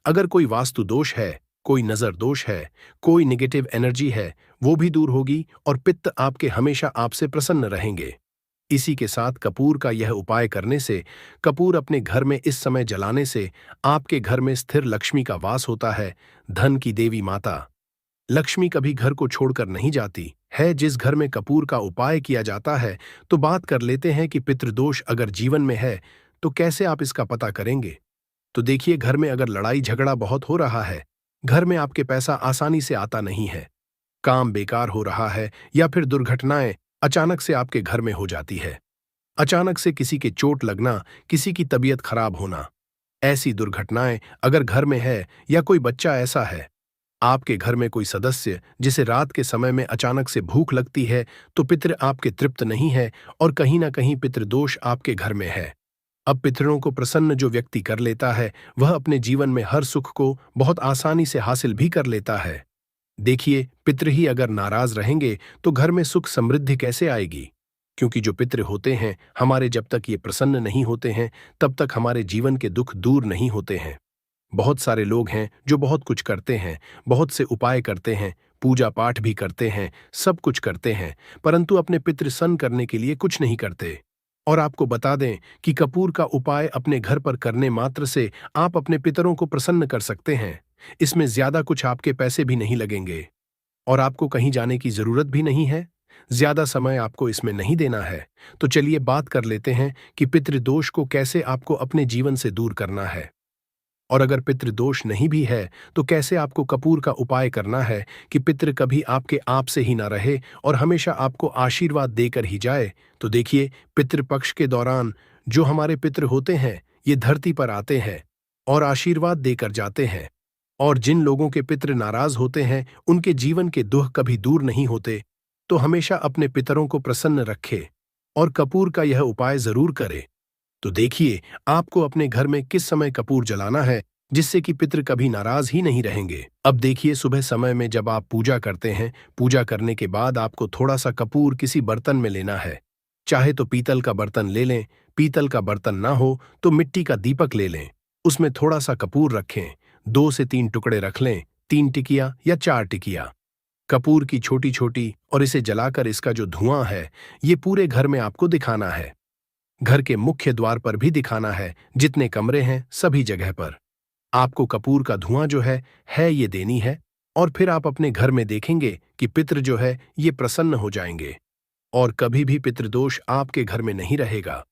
अगर कोई वास्तु दोष है, कोई नजर दोष है, कोई नेगेटिव एनर्जी है, वो भी दूर होगी और पित्त आपके हमेशा आपसे प्रसन्न रहेंगे। इसी के साथ कपूर का यह उपाय करने से, कपूर अपने घर में इस समय जलाने से आपके घर में स्थिर लक्ष्मी का वास होता है। धन की देवी माता लक्ष्मी कभी घर को छोड़कर नहीं जाती है। जिस घर में कपूर का उपाय किया जाता है, तो बात कर लेते हैं कि पितृदोष अगर जीवन में है तो कैसे आप इसका पता करेंगे। तो देखिए, घर में अगर लड़ाई झगड़ा बहुत हो रहा है, घर में आपके पैसा आसानी से आता नहीं है, काम बेकार हो रहा है, या फिर दुर्घटनाएं अचानक से आपके घर में हो जाती है, अचानक से किसी के चोट लगना, किसी की तबीयत खराब होना, ऐसी दुर्घटनाएं अगर घर में है, या कोई बच्चा ऐसा है, आपके घर में कोई सदस्य जिसे रात के समय में अचानक से भूख लगती है, तो पितृ आपके तृप्त नहीं है और कहीं ना कहीं पितृदोष आपके घर में है। अब पितरों को प्रसन्न जो व्यक्ति कर लेता है, वह अपने जीवन में हर सुख को बहुत आसानी से हासिल भी कर लेता है। देखिए, पितृ ही अगर नाराज रहेंगे तो घर में सुख समृद्धि कैसे आएगी। क्योंकि जो पितृ होते हैं हमारे, जब तक ये प्रसन्न नहीं होते हैं तब तक हमारे जीवन के दुख दूर नहीं होते हैं। बहुत सारे लोग हैं जो बहुत कुछ करते हैं, बहुत से उपाय करते हैं, पूजा पाठ भी करते हैं, सब कुछ करते हैं, परंतु अपने पितृ सन करने के लिए कुछ नहीं करते। और आपको बता दें कि कपूर का उपाय अपने घर पर करने मात्र से आप अपने पितरों को प्रसन्न कर सकते हैं। इसमें ज्यादा कुछ आपके पैसे भी नहीं लगेंगे और आपको कहीं जाने की जरूरत भी नहीं है। ज्यादा समय आपको इसमें नहीं देना है। तो चलिए बात कर लेते हैं कि पितृदोष को कैसे आपको अपने जीवन से दूर करना है। और अगर पितृदोष नहीं भी है तो कैसे आपको कपूर का उपाय करना है कि पितृ कभी आपके आप से ही ना रहे और हमेशा आपको आशीर्वाद देकर ही जाए। तो देखिए, पितृपक्ष के दौरान जो हमारे पितृ होते हैं, ये धरती पर आते हैं और आशीर्वाद देकर जाते हैं। और जिन लोगों के पितृ नाराज होते हैं, उनके जीवन के दुख कभी दूर नहीं होते। तो हमेशा अपने पितरों को प्रसन्न रखे और कपूर का यह उपाय जरूर करे। तो देखिए, आपको अपने घर में किस समय कपूर जलाना है जिससे कि पितृ कभी नाराज ही नहीं रहेंगे। अब देखिए, सुबह समय में जब आप पूजा करते हैं, पूजा करने के बाद आपको थोड़ा सा कपूर किसी बर्तन में लेना है। चाहे तो पीतल का बर्तन ले लें, पीतल का बर्तन ना हो तो मिट्टी का दीपक ले लें, उसमें थोड़ा सा कपूर रखें, 2 से 3 टुकड़े रख लें, 3 टिकिया या 4 टिकिया कपूर की छोटी छोटी, और इसे जलाकर इसका जो धुआं है ये पूरे घर में आपको दिखाना है। घर के मुख्य द्वार पर भी दिखाना है, जितने कमरे हैं सभी जगह पर आपको कपूर का धुआं जो है ये देनी है। और फिर आप अपने घर में देखेंगे कि पितृ जो है ये प्रसन्न हो जाएंगे और कभी भी पितृदोष आपके घर में नहीं रहेगा।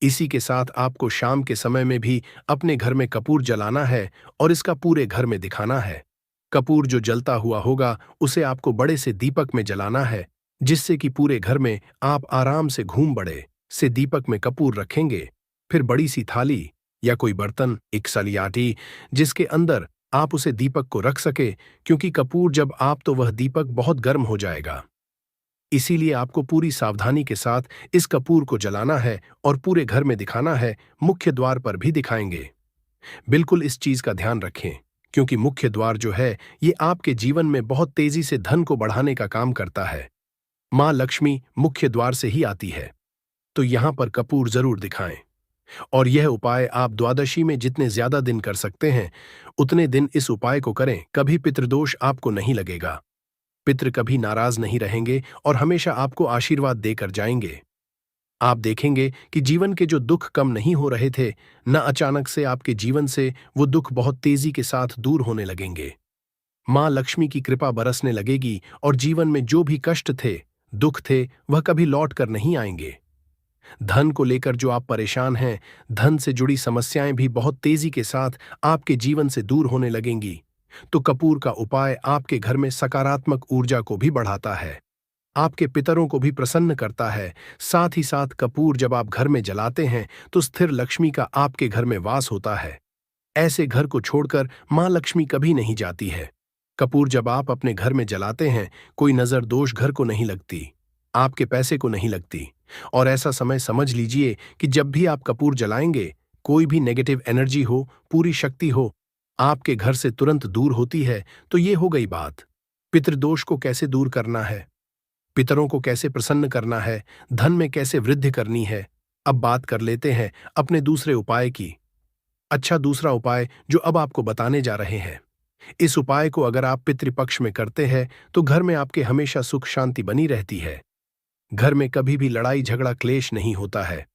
इसी के साथ आपको शाम के समय में भी अपने घर में कपूर जलाना है और इसका पूरे घर में दिखाना है। कपूर जो जलता हुआ होगा उसे आपको बड़े से दीपक में जलाना है, जिससे कि पूरे घर में आप आराम से घूम बड़े से दीपक में कपूर रखेंगे। फिर बड़ी सी थाली या कोई बर्तन, एक सलियाटी, जिसके अंदर आप उसे दीपक को रख सके, क्योंकि कपूर जब आप तो वह दीपक बहुत गर्म हो जाएगा। इसीलिए आपको पूरी सावधानी के साथ इस कपूर को जलाना है और पूरे घर में दिखाना है, मुख्य द्वार पर भी दिखाएंगे। बिल्कुल इस चीज का ध्यान रखें, क्योंकि मुख्य द्वार जो है ये आपके जीवन में बहुत तेजी से धन को बढ़ाने का काम करता है। मां लक्ष्मी मुख्य द्वार से ही आती है, तो यहां पर कपूर जरूर दिखाएं। और यह उपाय आप द्वादशी में जितने ज्यादा दिन कर सकते हैं उतने दिन इस उपाय को करें। कभी पितृदोष आपको नहीं लगेगा, पितृ कभी नाराज नहीं रहेंगे और हमेशा आपको आशीर्वाद देकर जाएंगे। आप देखेंगे कि जीवन के जो दुख कम नहीं हो रहे थे, न अचानक से आपके जीवन से वो दुख बहुत तेजी के साथ दूर होने लगेंगे। मां लक्ष्मी की कृपा बरसने लगेगी और जीवन में जो भी कष्ट थे, दुख थे, वह कभी लौट कर नहीं आएंगे। धन को लेकर जो आप परेशान हैं, धन से जुड़ी समस्याएं भी बहुत तेजी के साथ आपके जीवन से दूर होने लगेंगी। तो कपूर का उपाय आपके घर में सकारात्मक ऊर्जा को भी बढ़ाता है, आपके पितरों को भी प्रसन्न करता है। साथ ही साथ कपूर जब आप घर में जलाते हैं तो स्थिर लक्ष्मी का आपके घर में वास होता है। ऐसे घर को छोड़कर मां लक्ष्मी कभी नहीं जाती है। कपूर जब आप अपने घर में जलाते हैं, कोई नजर दोष घर को नहीं लगती, आपके पैसे को नहीं लगती। और ऐसा समय समझ लीजिए कि जब भी आप कपूर जलाएंगे, कोई भी नेगेटिव एनर्जी हो, पूरी शक्ति हो, आपके घर से तुरंत दूर होती है। तो ये हो गई बात। पितृदोष को कैसे दूर करना है, पितरों को कैसे प्रसन्न करना है, धन में कैसे वृद्धि करनी है। अब बात कर लेते हैं अपने दूसरे उपाय की। अच्छा, दूसरा उपाय जो अब आपको बताने जा रहे हैं, इस उपाय को अगर आप पितृपक्ष में करते हैं तो घर में आपके हमेशा सुख शांति बनी रहती है। घर में कभी भी लड़ाई झगड़ा क्लेश नहीं होता है।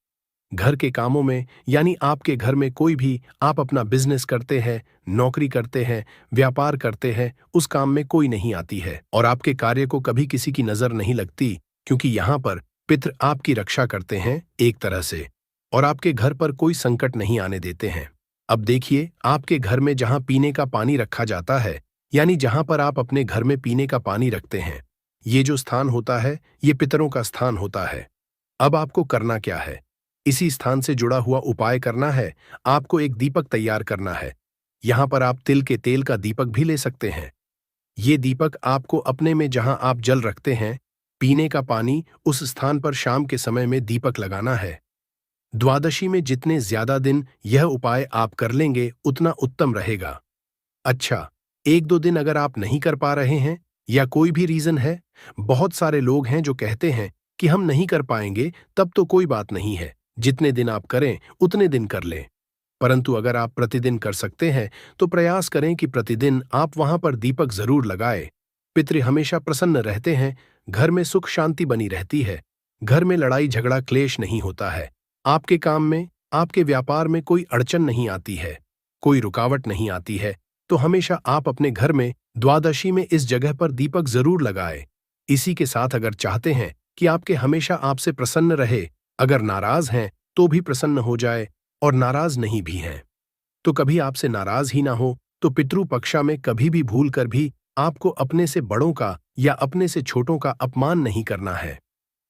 घर के कामों में यानी आपके घर में कोई भी आप अपना बिजनेस करते हैं, नौकरी करते हैं, व्यापार करते हैं, उस काम में कोई नहीं आती है और आपके कार्य को कभी किसी की नजर नहीं लगती, क्योंकि यहां पर पितृ आपकी रक्षा करते हैं एक तरह से और आपके घर पर कोई संकट नहीं आने देते हैं। अब देखिए, आपके घर में जहां पीने का पानी रखा जाता है, यानी जहां पर आप अपने घर में पीने का पानी रखते हैं, ये जो स्थान होता है ये पितरों का स्थान होता है। अब आपको करना क्या है, इसी स्थान से जुड़ा हुआ उपाय करना है। आपको एक दीपक तैयार करना है। यहां पर आप तिल के तेल का दीपक भी ले सकते हैं। ये दीपक आपको अपने में जहां आप जल रखते हैं, पीने का पानी, उस स्थान पर शाम के समय में दीपक लगाना है। द्वादशी में जितने ज्यादा दिन यह उपाय आप कर लेंगे उतना उत्तम रहेगा। अच्छा, एक दो दिन अगर आप नहीं कर पा रहे हैं या कोई भी रीजन है, बहुत सारे लोग हैं जो कहते हैं कि हम नहीं कर पाएंगे, तब तो कोई बात नहीं है, जितने दिन आप करें उतने दिन कर लें। परंतु अगर आप प्रतिदिन कर सकते हैं तो प्रयास करें कि प्रतिदिन आप वहां पर दीपक जरूर लगाएं। पितृ हमेशा प्रसन्न रहते हैं, घर में सुख शांति बनी रहती है, घर में लड़ाई झगड़ा क्लेश नहीं होता है, आपके काम में, आपके व्यापार में कोई अड़चन नहीं आती है, कोई रुकावट नहीं आती है। तो हमेशा आप अपने घर में द्वादशी में इस जगह पर दीपक जरूर लगाएं। इसी के साथ अगर चाहते हैं कि आपके हमेशा आपसे प्रसन्न रहे, अगर नाराज हैं तो भी प्रसन्न हो जाए और नाराज नहीं भी हैं तो कभी आपसे नाराज ही ना हो, तो पितृ पक्षा में कभी भी भूल कर भी आपको अपने से बड़ों का या अपने से छोटों का अपमान नहीं करना है।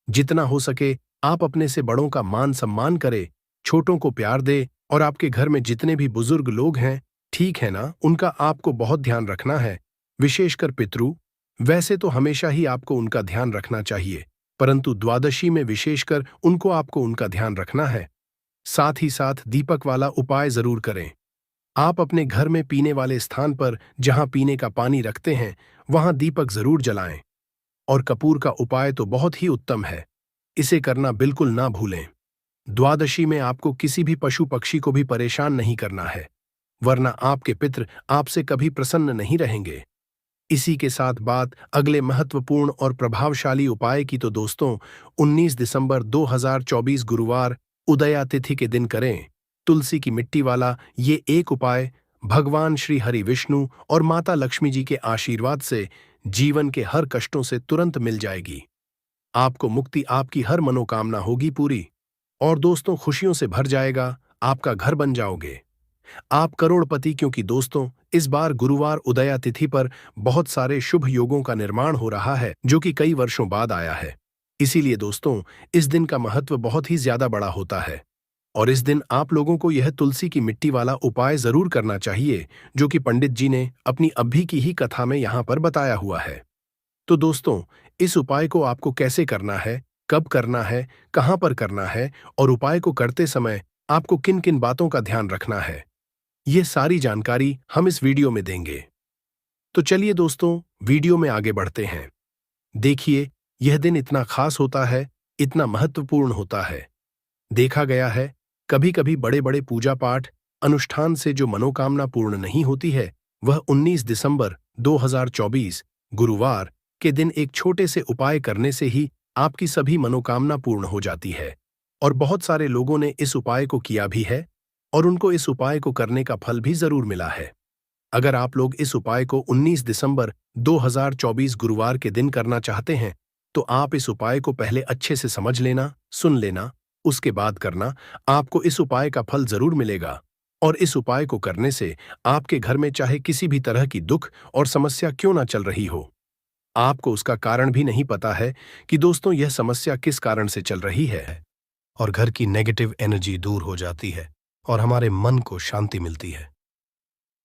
जितना हो सके आप अपने से बड़ों का मान सम्मान करें, छोटों को प्यार दे और आपके घर में जितने भी बुजुर्ग लोग हैं, ठीक है ना, उनका आपको बहुत ध्यान रखना है, विशेषकर पितृ। वैसे तो हमेशा ही आपको उनका ध्यान रखना चाहिए, परंतु द्वादशी में विशेषकर उनको आपको उनका ध्यान रखना है। साथ ही साथ दीपक वाला उपाय जरूर करें। आप अपने घर में पीने वाले स्थान पर जहां पीने का पानी रखते हैं वहां दीपक जरूर जलाएं। और कपूर का उपाय तो बहुत ही उत्तम है, इसे करना बिल्कुल ना भूलें। द्वादशी में आपको किसी भी पशु पक्षी को भी परेशान नहीं करना है, वरना आपके पितृ आपसे कभी प्रसन्न नहीं रहेंगे। इसी के साथ बात अगले महत्वपूर्ण और प्रभावशाली उपाय की, तो दोस्तों 19 दिसंबर 2024 गुरुवार उदया तिथि के दिन करें तुलसी की मिट्टी वाला ये एक उपाय। भगवान श्री हरि विष्णु और माता लक्ष्मी जी के आशीर्वाद से जीवन के हर कष्टों से तुरंत मिल जाएगी। आपको मुक्ति, आपकी हर मनोकामना होगी पूरी और दोस्तों खुशियों से भर जाएगा, आपका घर बन जाओगे, आप करोड़पति। क्योंकि दोस्तों इस बार गुरुवार उदया तिथि पर बहुत सारे शुभ योगों का निर्माण हो रहा है जो कि कई वर्षों बाद आया है। इसीलिए दोस्तों इस दिन का महत्व बहुत ही ज्यादा बड़ा होता है और इस दिन आप लोगों को यह तुलसी की मिट्टी वाला उपाय जरूर करना चाहिए, जो कि पंडित जी ने अपनी अभी की ही कथा में यहां पर बताया हुआ है। तो दोस्तों इस उपाय को आपको कैसे करना है, कब करना है, कहां पर करना है और उपाय को करते समय आपको किन किन बातों का ध्यान रखना है, ये सारी जानकारी हम इस वीडियो में देंगे। तो चलिए दोस्तों वीडियो में आगे बढ़ते हैं। देखिए, यह दिन इतना खास होता है, इतना महत्वपूर्ण होता है। देखा गया है कभी कभी बड़े बड़े पूजा पाठ अनुष्ठान से जो मनोकामना पूर्ण नहीं होती है, वह 19 दिसंबर 2024 गुरुवार के दिन एक छोटे से उपाय करने से ही आपकी सभी मनोकामना पूर्ण हो जाती है। और बहुत सारे लोगों ने इस उपाय को किया भी है और उनको इस उपाय को करने का फल भी जरूर मिला है। अगर आप लोग इस उपाय को 19 दिसंबर 2024 गुरुवार के दिन करना चाहते हैं, तो आप इस उपाय को पहले अच्छे से समझ लेना, सुन लेना, उसके बाद करना। आपको इस उपाय का फल जरूर मिलेगा और इस उपाय को करने से आपके घर में चाहे किसी भी तरह की दुख और समस्या क्यों ना चल रही हो, आपको उसका कारण भी नहीं पता है कि दोस्तों यह समस्या किस कारण से चल रही है, और घर की नेगेटिव एनर्जी दूर हो जाती है और हमारे मन को शांति मिलती है।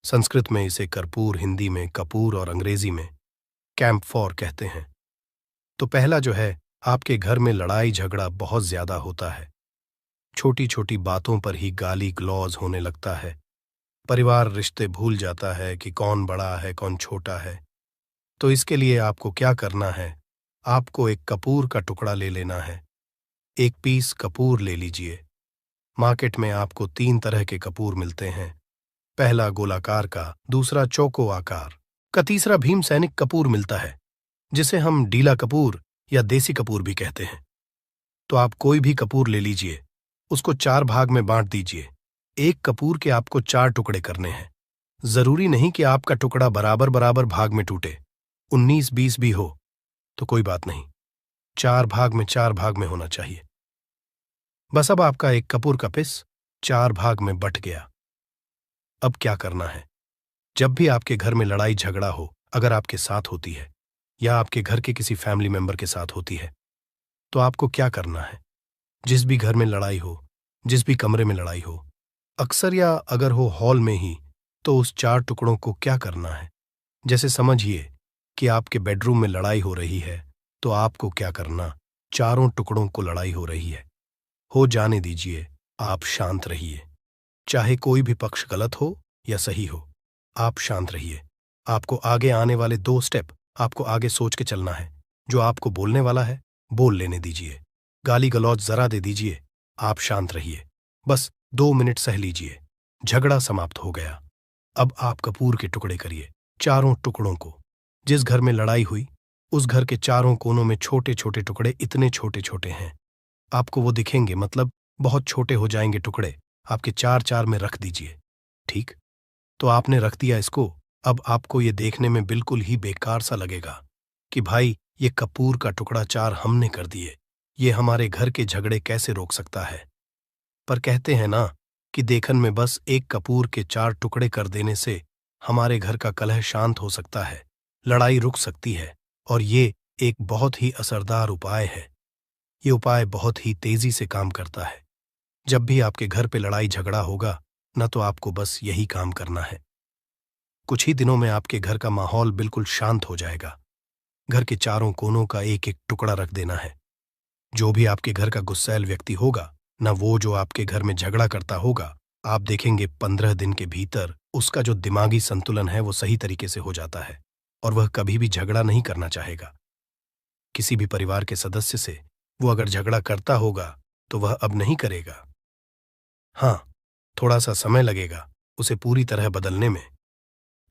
संस्कृत में इसे कर्पूर, हिंदी में कपूर और अंग्रेजी में कैम्फोर कहते हैं। तो पहला जो है, आपके घर में लड़ाई झगड़ा बहुत ज्यादा होता है, छोटी छोटी बातों पर ही गाली गलौज होने लगता है, परिवार रिश्ते भूल जाता है कि कौन बड़ा है कौन छोटा है। तो इसके लिए आपको क्या करना है, आपको एक कपूर का टुकड़ा ले लेना है, एक पीस कपूर ले लीजिए। मार्केट में आपको 3 तरह के कपूर मिलते हैं, पहला गोलाकार का, दूसरा चौको आकार का, तीसरा भीम सैनिक कपूर मिलता है, जिसे हम डीला कपूर या देसी कपूर भी कहते हैं। तो आप कोई भी कपूर ले लीजिए, उसको 4 भाग में बांट दीजिए। एक कपूर के आपको 4 टुकड़े करने हैं। जरूरी नहीं कि आपका टुकड़ा बराबर बराबर भाग में टूटे, 19-20 भी हो तो कोई बात नहीं, 4 भाग में 4 भाग में होना चाहिए। बस अब आपका एक कपूर का पिस 4 भाग में बट गया। अब क्या करना है? जब भी आपके घर में लड़ाई झगड़ा हो, अगर आपके साथ होती है या आपके घर के किसी फैमिली मेंबर के साथ होती है, तो आपको क्या करना है? जिस भी घर में लड़ाई हो, जिस भी कमरे में लड़ाई हो, अक्सर या अगर हो हॉल में ही, तो उस 4 टुकड़ों को क्या करना है? जैसे समझिए कि आपके बेडरूम में लड़ाई हो रही है, तो आपको क्या करना? चारों टुकड़ों को लड़ाई हो रही है, हो जाने दीजिए, आप शांत रहिए। चाहे कोई भी पक्ष गलत हो या सही हो, आप शांत रहिए। आपको आगे आने वाले 2 स्टेप आपको आगे सोच के चलना है। जो आपको बोलने वाला है, बोल लेने दीजिए। गाली गलौज जरा दे दीजिए, आप शांत रहिए। बस 2 मिनट सह लीजिए, झगड़ा समाप्त हो गया। अब आप कपूर के टुकड़े करिए, चारों टुकड़ों को। जिस घर में लड़ाई हुई, उस घर के चारों कोनों में छोटे छोटे टुकड़े इतने छोटे छोटे हैं, आपको वो दिखेंगे, मतलब बहुत छोटे हो जाएंगे टुकड़े। आपके 4-4 में रख दीजिए। ठीक, तो आपने रख दिया इसको। अब आपको ये देखने में बिल्कुल ही बेकार सा लगेगा कि भाई ये कपूर का टुकड़ा 4 हमने कर दिए, ये हमारे घर के झगड़े कैसे रोक सकता है। पर कहते हैं ना कि देखन में बस एक कपूर के 4 टुकड़े कर देने से हमारे घर का कलह शांत हो सकता है, लड़ाई रुक सकती है। और ये एक बहुत ही असरदार उपाय है। ये उपाय बहुत ही तेजी से काम करता है। जब भी आपके घर पे लड़ाई झगड़ा होगा ना, तो आपको बस यही काम करना है। कुछ ही दिनों में आपके घर का माहौल बिल्कुल शांत हो जाएगा। घर के चारों कोनों का एक एक टुकड़ा रख देना है। जो भी आपके घर का गुस्सैल व्यक्ति होगा ना, वो जो आपके घर में झगड़ा करता होगा, आप देखेंगे 15 दिन के भीतर उसका जो दिमागी संतुलन है वो सही तरीके से हो जाता है और वह कभी भी झगड़ा नहीं करना चाहेगा। किसी भी परिवार के सदस्य से वो अगर झगड़ा करता होगा तो वह अब नहीं करेगा। हाँ, थोड़ा सा समय लगेगा उसे पूरी तरह बदलने में।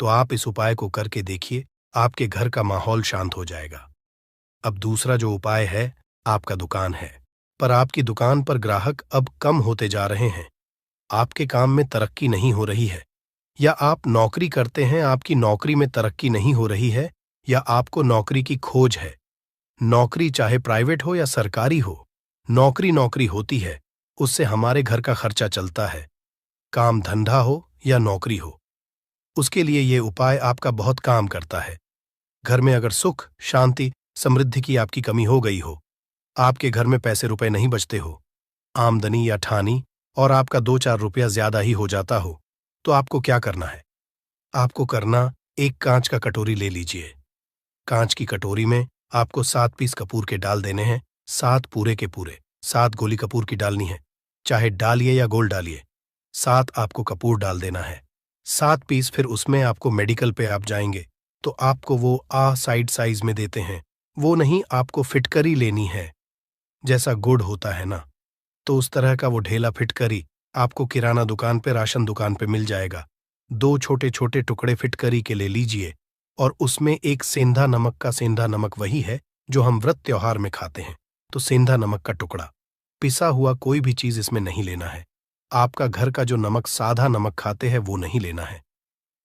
तो आप इस उपाय को करके देखिए, आपके घर का माहौल शांत हो जाएगा। अब दूसरा जो उपाय है, आपका दुकान है, पर आपकी दुकान पर ग्राहक अब कम होते जा रहे हैं। आपके काम में तरक्की नहीं हो रही है, या आप नौकरी करते हैं, आपकी नौकरी में तरक्की नहीं हो रही है, या आपको नौकरी की खोज है। नौकरी चाहे प्राइवेट हो या सरकारी हो, नौकरी नौकरी होती है, उससे हमारे घर का खर्चा चलता है। काम धंधा हो या नौकरी हो, उसके लिए ये उपाय आपका बहुत काम करता है। घर में अगर सुख, शांति, समृद्धि की आपकी कमी हो गई हो, आपके घर में पैसे रुपए नहीं बचते हो, आमदनी या ठानी और आपका 2-4 रुपया ज्यादा ही हो जाता हो, तो आपको क्या करना है? आपको करना, एक कांच का कटोरी ले लीजिए। कांच की कटोरी में आपको 7 पीस कपूर के डाल देने हैं, 7 पूरे के पूरे। 7 गोली कपूर की डालनी है, चाहे डालिए या गोल डालिए। 7 आपको कपूर डाल देना है, 7 पीस। फिर उसमें आपको मेडिकल पे आप जाएंगे तो आपको वो साइड साइज में देते हैं, वो नहीं, आपको फिटकरी लेनी है। जैसा गुड़ होता है ना, तो उस तरह का वो ढेला फिटकरी आपको किराना दुकान पे, राशन दुकान पे मिल जाएगा। 2 छोटे छोटे टुकड़े फिटकरी के ले लीजिए और उसमें एक सेंधा नमक का, सेंधा नमक वही है जो हम व्रत त्योहार में खाते हैं, तो सेंधा नमक का टुकड़ा। पिसा हुआ कोई भी चीज इसमें नहीं लेना है। आपका घर का जो नमक, साधा नमक खाते हैं, वो नहीं लेना है।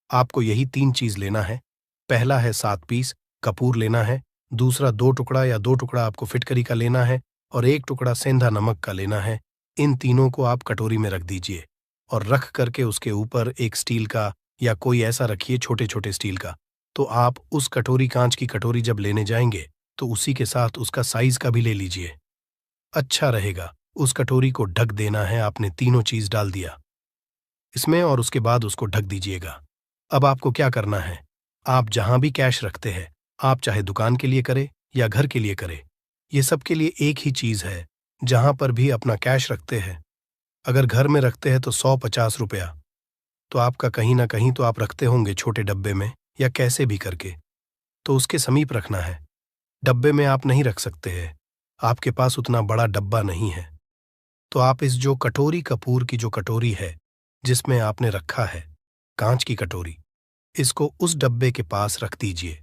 आपको यही 3 चीज लेना है। पहला है 7 पीस कपूर लेना है, दूसरा 2 टुकड़ा या 2 टुकड़ा आपको फिटकरी का लेना है, और 1 टुकड़ा सेंधा नमक का लेना है। इन तीनों को आप कटोरी में रख दीजिए और रख करके उसके ऊपर एक स्टील का या कोई ऐसा रखिए, छोटे छोटे स्टील का। तो आप उस कटोरी, कांच की कटोरी जब लेने जाएंगे तो उसी के साथ उसका साइज का भी ले लीजिए, अच्छा रहेगा। उस कटोरी को ढक देना है। आपने तीनों चीज डाल दिया इसमें और उसके बाद उसको ढक दीजिएगा। अब आपको क्या करना है? आप जहां भी कैश रखते हैं, आप चाहे दुकान के लिए करें या घर के लिए करें, ये सब के लिए एक ही चीज है। जहां पर भी अपना कैश रखते हैं, अगर घर में रखते हैं तो 100-50 रुपया, तो आपका कहीं ना कहीं तो आप रखते होंगे छोटे डब्बे में या कैसे भी करके, तो उसके समीप रखना है। डब्बे में आप नहीं रख सकते हैं, आपके पास उतना बड़ा डब्बा नहीं है, तो आप इस जो कटोरी, कपूर की जो कटोरी है जिसमें आपने रखा है, कांच की कटोरी, इसको उस डब्बे के पास रख दीजिए।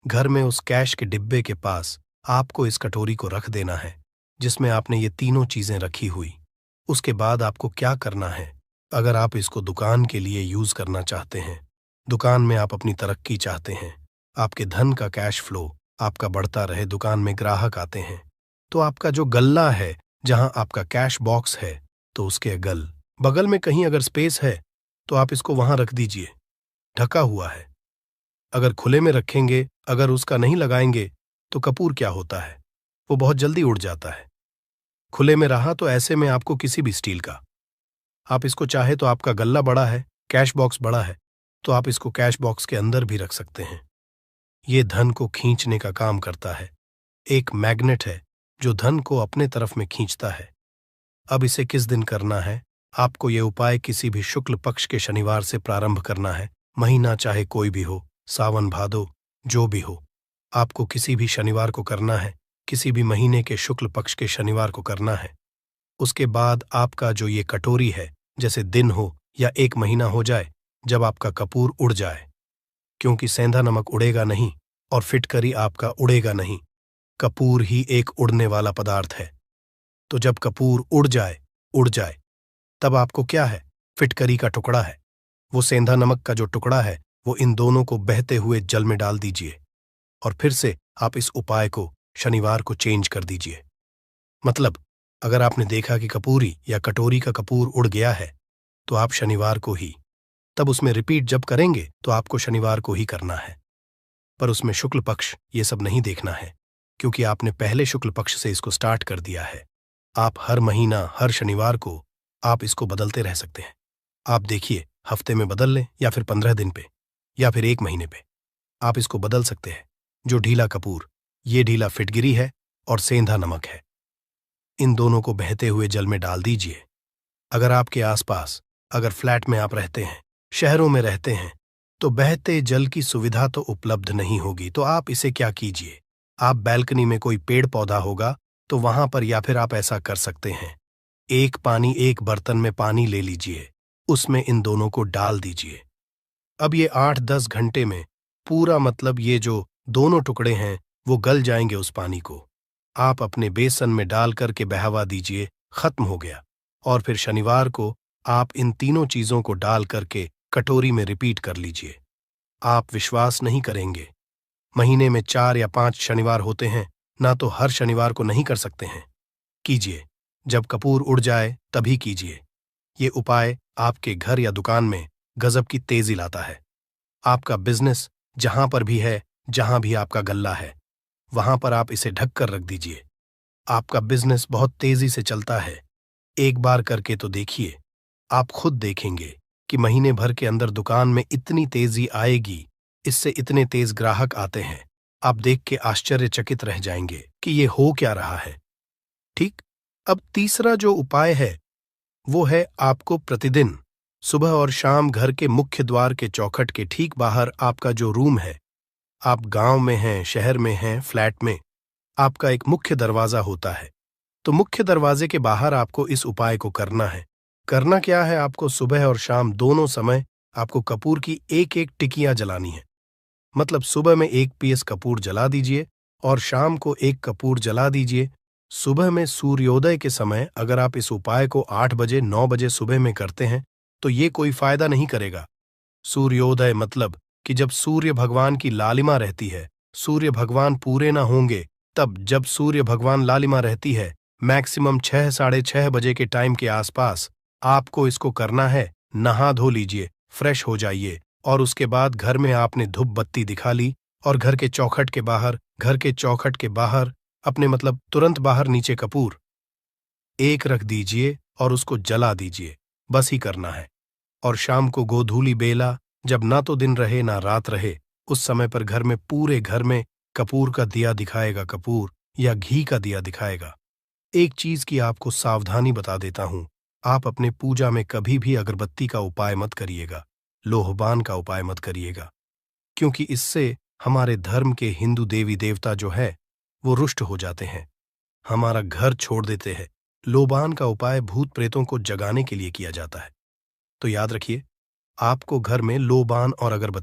घर में उस कैश के डिब्बे के पास आपको इस कटोरी को रख देना है जिसमें आपने ये तीनों चीजें रखी हुई। उसके बाद आपको क्या करना है, अगर आप इसको दुकान के लिए यूज करना चाहते हैं, दुकान में आप अपनी तरक्की चाहते हैं, आपके धन का कैश फ्लो आपका बढ़ता रहे, दुकान में ग्राहक आते हैं, तो आपका जो गल्ला है जहां आपका कैश बॉक्स है, तो उसके बगल में कहीं अगर स्पेस है तो आप इसको वहां रख दीजिए। ढका हुआ है। अगर खुले में रखेंगे, अगर उसका नहीं लगाएंगे तो कपूर क्या होता है, वो बहुत जल्दी उड़ जाता है। खुले में रहा तो ऐसे में आपको किसी भी स्टील का, आप इसको चाहे तो आपका गल्ला बड़ा है, कैश बॉक्स बड़ा है, तो आप इसको कैश बॉक्स के अंदर भी रख सकते हैं। ये धन को खींचने का काम करता है, एक मैग्नेट है जो धन को अपने तरफ में खींचता है। अब इसे किस दिन करना है, आपको ये उपाय किसी भी शुक्ल पक्ष के शनिवार से प्रारंभ करना है। महीना चाहे कोई भी हो, सावन भादो जो भी हो, आपको किसी भी शनिवार को करना है, किसी भी महीने के शुक्ल पक्ष के शनिवार को करना है। उसके बाद आपका जो ये कटोरी है, जैसे दिन हो या एक महीना हो जाए जब आपका कपूर उड़ जाए, क्योंकि सेंधा नमक उड़ेगा नहीं और फिटकरी आपका उड़ेगा नहीं, कपूर ही एक उड़ने वाला पदार्थ है। तो जब कपूर उड़ जाए तब आपको क्या है, फिटकरी का टुकड़ा है, वो सेंधा नमक का जो टुकड़ा है वो इन दोनों को बहते हुए जल में डाल दीजिए और फिर से आप इस उपाय को शनिवार को चेंज कर दीजिए। मतलब अगर आपने देखा कि कपूरी या कटोरी का कपूर उड़ गया है तो आप शनिवार को ही, तब उसमें रिपीट जब करेंगे तो आपको शनिवार को ही करना है। पर उसमें शुक्ल पक्ष ये सब नहीं देखना है, क्योंकि आपने पहले शुक्ल पक्ष से इसको स्टार्ट कर दिया है। आप हर महीना हर शनिवार को आप इसको बदलते रह सकते हैं। आप देखिए, हफ्ते में बदल लें या फिर 15 दिन पे या फिर एक महीने पे आप इसको बदल सकते हैं। जो ढीला कपूर, ये ढीला फिटगिरी है और सेंधा नमक है, इन दोनों को बहते हुए जल में डाल दीजिए। अगर आपके आसपास, अगर फ्लैट में आप रहते हैं, शहरों में रहते हैं, तो बहते जल की सुविधा तो उपलब्ध नहीं होगी, तो आप इसे क्या कीजिए, आप बैल्कनी में कोई पेड़ पौधा होगा तो वहां पर, या फिर आप ऐसा कर सकते हैं, एक बर्तन में पानी ले लीजिए, उसमें इन दोनों को डाल दीजिए। अब ये 8-10 घंटे में पूरा, मतलब ये जो दोनों टुकड़े हैं वो गल जाएंगे उस पानी को। आप अपने बेसन में डाल करके बहावा दीजिए, खत्म हो गया। और फिर शनिवार को आप इन तीनों चीजों को डाल करके कटोरी में रिपीट कर लीजिए। आप विश्वास नहीं करेंगे, महीने में 4 या 5 शनिवार होते हैं ना, तो हर शनिवार को नहीं कर सकते हैं। कीजिए, जब कपूर उड़ जाए तभी कीजिए। ये उपाय आपके घर या दुकान में गजब की तेजी लाता है। आपका बिजनेस जहां पर भी है, जहां भी आपका गल्ला है, वहां पर आप इसे ढक कर रख दीजिए। आपका बिजनेस बहुत तेजी से चलता है। एक बार करके तो देखिए, आप खुद देखेंगे कि महीने भर के अंदर दुकान में इतनी तेजी आएगी, इससे इतने तेज ग्राहक आते हैं, आप देख के आश्चर्यचकित रह जाएंगे कि ये हो क्या रहा है। ठीक। अब तीसरा जो उपाय है वो है, आपको प्रतिदिन सुबह और शाम घर के मुख्य द्वार के चौखट के ठीक बाहर आपका जो रूम है, आप गांव में हैं, शहर में हैं, फ्लैट में, आपका एक मुख्य दरवाजा होता है, तो मुख्य दरवाजे के बाहर आपको इस उपाय को करना है। करना क्या है, आपको सुबह और शाम दोनों समय आपको कपूर की एक एक टिकियां जलानी है। मतलब सुबह में 1 पीस कपूर जला दीजिए और शाम को 1 कपूर जला दीजिए। सुबह में सूर्योदय के समय अगर आप इस उपाय को 8 बजे 9 बजे सुबह में करते हैं तो ये कोई फायदा नहीं करेगा। सूर्योदय मतलब कि जब सूर्य भगवान की लालिमा रहती है, सूर्य भगवान पूरे ना होंगे, तब जब सूर्य भगवान लालिमा रहती है, मैक्सिमम 6 साढ़े 6 बजे के टाइम के आसपास आपको इसको करना है। नहा धो लीजिए, फ्रेश हो जाइए और उसके बाद घर में आपने धूप बत्ती दिखा ली और घर के चौखट के बाहर अपने, मतलब तुरंत बाहर नीचे कपूर एक रख दीजिए और उसको जला दीजिए। बस ही करना है। और शाम को गोधूली बेला, जब ना तो दिन रहे ना रात रहे, उस समय पर घर में, पूरे घर में कपूर का दिया दिखाएगा, कपूर या घी का दिया दिखाएगा। एक चीज की आपको सावधानी बता देता हूं, आप अपने पूजा में कभी भी अगरबत्ती का उपाय मत करिएगा, लोहबान का उपाय मत करिएगा, क्योंकि इससे हमारे धर्म के हिंदू देवी देवता जो है वो रुष्ट हो जाते हैं, हमारा घर छोड़ देते हैं। लोबान का उपाय भूत प्रेतों को जगाने के लिए किया जाता है। तो याद रखिए, आपको घर में लोबान और अगरबत्ती